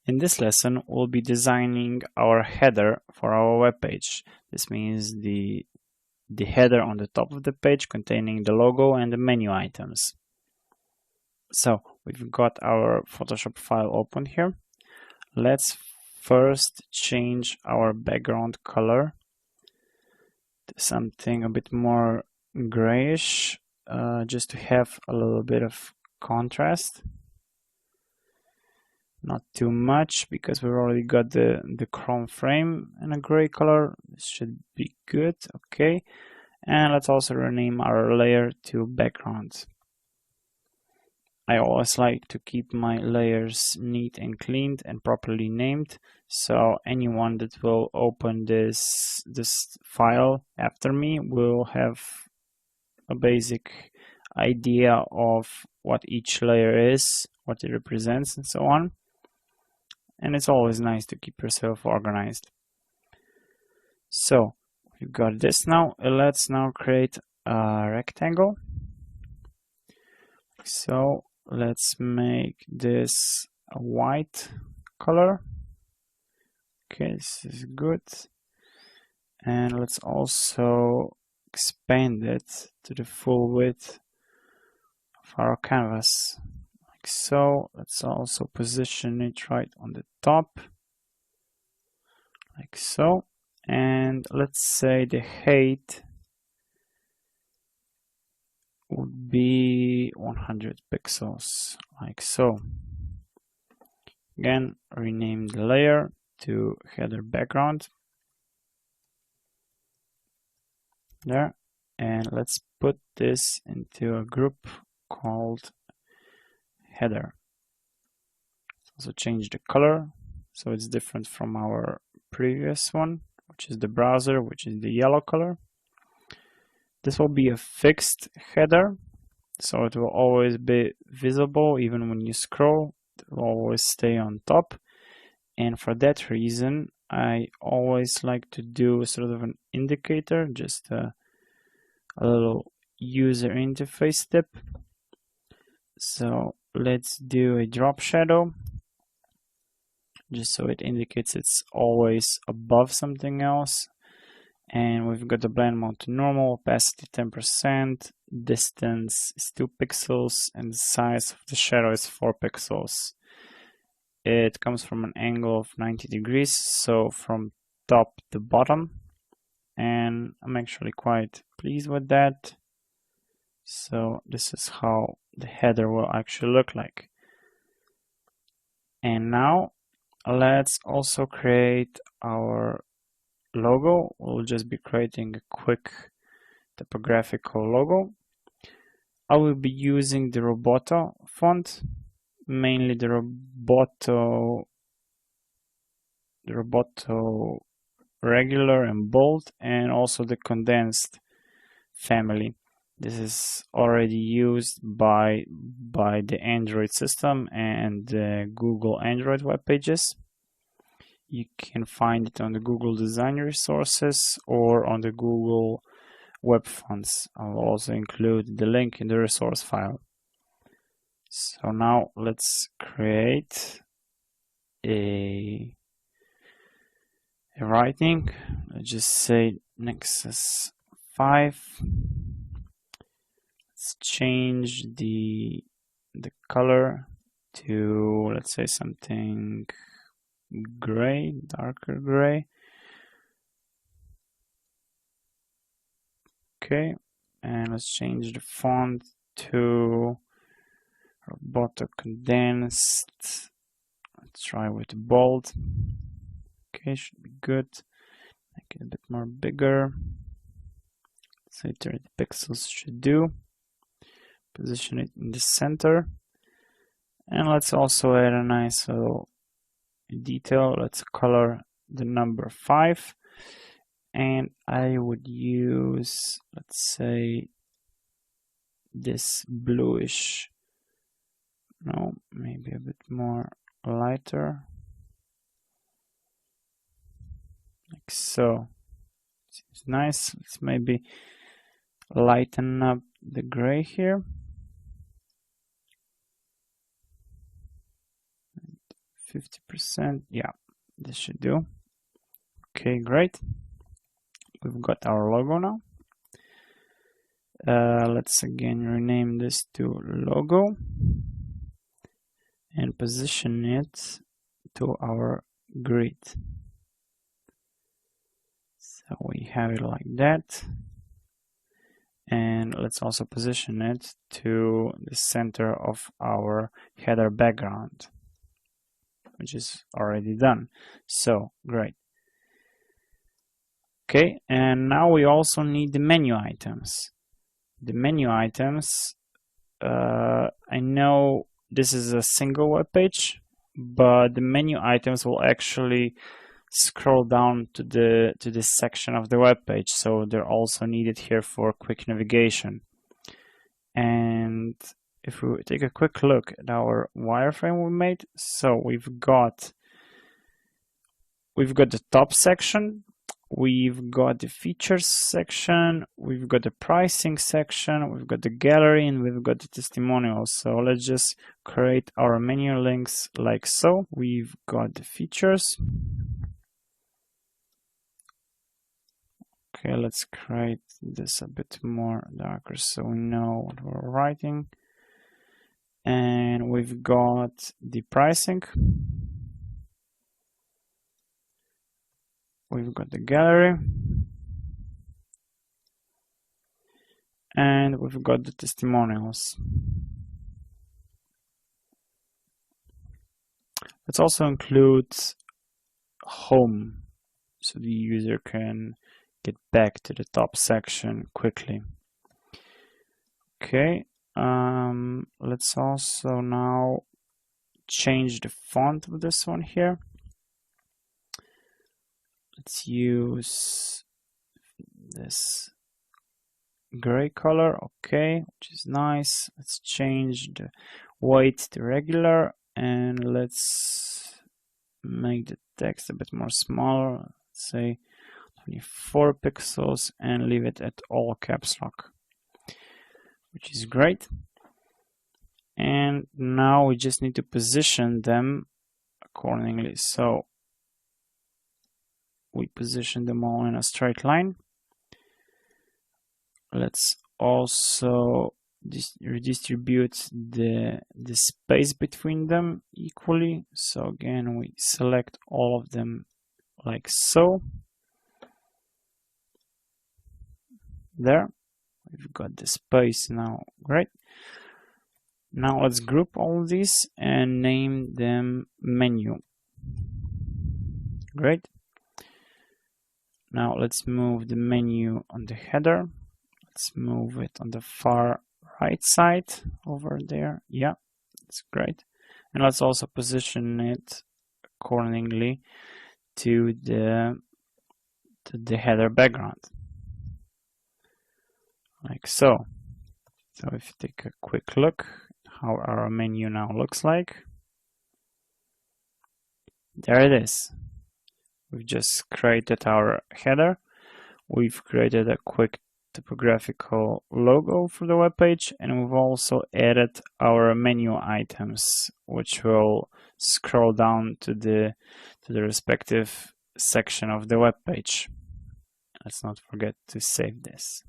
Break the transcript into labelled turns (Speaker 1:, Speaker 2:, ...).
Speaker 1: In this lesson, we'll be designing our header for our web page. This means the header on the top of the page containing the logo and the menu items. So we've got our Photoshop file open here. Let's first change our background color to something a bit more grayish, just to have a little bit of contrast. Not too much, because we've already got the chrome frame in a gray color. This should be good. Okay, and let's also rename our layer to background. I always like to keep my layers neat and cleaned and properly named, so anyone that will open this file after me will have a basic idea of what each layer is, what it represents, and so on. And it's always nice to keep yourself organized. So we've got this now. Let's now create a rectangle. So let's make this a white color. Okay, this is good. And let's also expand it to the full width of our canvas. Like so. Let's also position it right on the top. Like so. And let's say the height would be 100 pixels, like so. Again, rename the layer to header background. There. And let's put this into a group called header. Also change the color so it's different from our previous one, which is the browser, which is the yellow color. This will be a fixed header, so it will always be visible even when you scroll. It will always stay on top, and for that reason I always like to do sort of an indicator, just a little user interface tip. So let's do a drop shadow, just so it indicates it's always above something else. And we've got the blend mode to normal, opacity 10%, distance is 2 pixels, and the size of the shadow is 4 pixels. It comes from an angle of 90 degrees, so from top to bottom, and I'm actually quite pleased with that. So this is how the header will actually look like. And now let's also create our logo. We'll just be creating a quick typographical logo. I will be using the Roboto font, mainly the Roboto regular and bold, and also the condensed family. This is already used by the Android system and Google Android web pages. You can find it on the Google Design Resources or on the Google Web Fonts. I'll also include the link in the resource file. So now let's create a writing. Let's just say Nexus 5. Let's change the color to, let's say, something gray, darker gray. Okay, and let's change the font to Roboto condensed. Let's try with bold. Okay, should be good. Make it a bit more bigger. Let's say 30 pixels should do. Position it in the center. And let's also add a nice little detail. Let's color the number 5. And I would use, let's say, this bluish, no, maybe a bit more lighter, like so. Seems nice. Let's maybe lighten up the gray here. 50%. Yeah, this should do. Okay, great. We've got our logo now. Let's again rename this to logo and position it to our grid. So we have it like that. And let's also position it to the center of our header background, which is already done. So great. Okay, and now we also need the menu items. The menu items, I know this is a single web page, but the menu items will actually scroll down to this section of the web page, so they're also needed here for quick navigation. And if we take a quick look at our wireframe we made, so we've got the top section, we've got the features section, we've got the pricing section, we've got the gallery, and we've got the testimonials. So let's just create our menu links like so. We've got the features. Okay, let's create this a bit more darker so we know what we're writing. And we've got the pricing. We've got the gallery. And we've got the testimonials. Let's also include home so the user can get back to the top section quickly. Okay, let's also now change the font of this one here. Let's use this gray color, okay, which is nice. Let's change the weight to regular, and let's make the text a bit more smaller. Let's say 24 pixels and leave it at all caps lock, which is great. And now we just need to position them accordingly. So we position them all in a straight line. Let's also redistribute the space between them equally. So again, we select all of them like so. There, we've got the space now. Great. Now let's group all of these and name them menu. Great. Now let's move the menu on the header. Let's move it on the far right side over there. Yeah, that's great. And let's also position it accordingly to the header background, like so. So if you take a quick look how our menu now looks like, there it is. We've just created our header. We've created a quick typographical logo for the web page, and we've also added our menu items, which will scroll down to the respective section of the web page. Let's not forget to save this.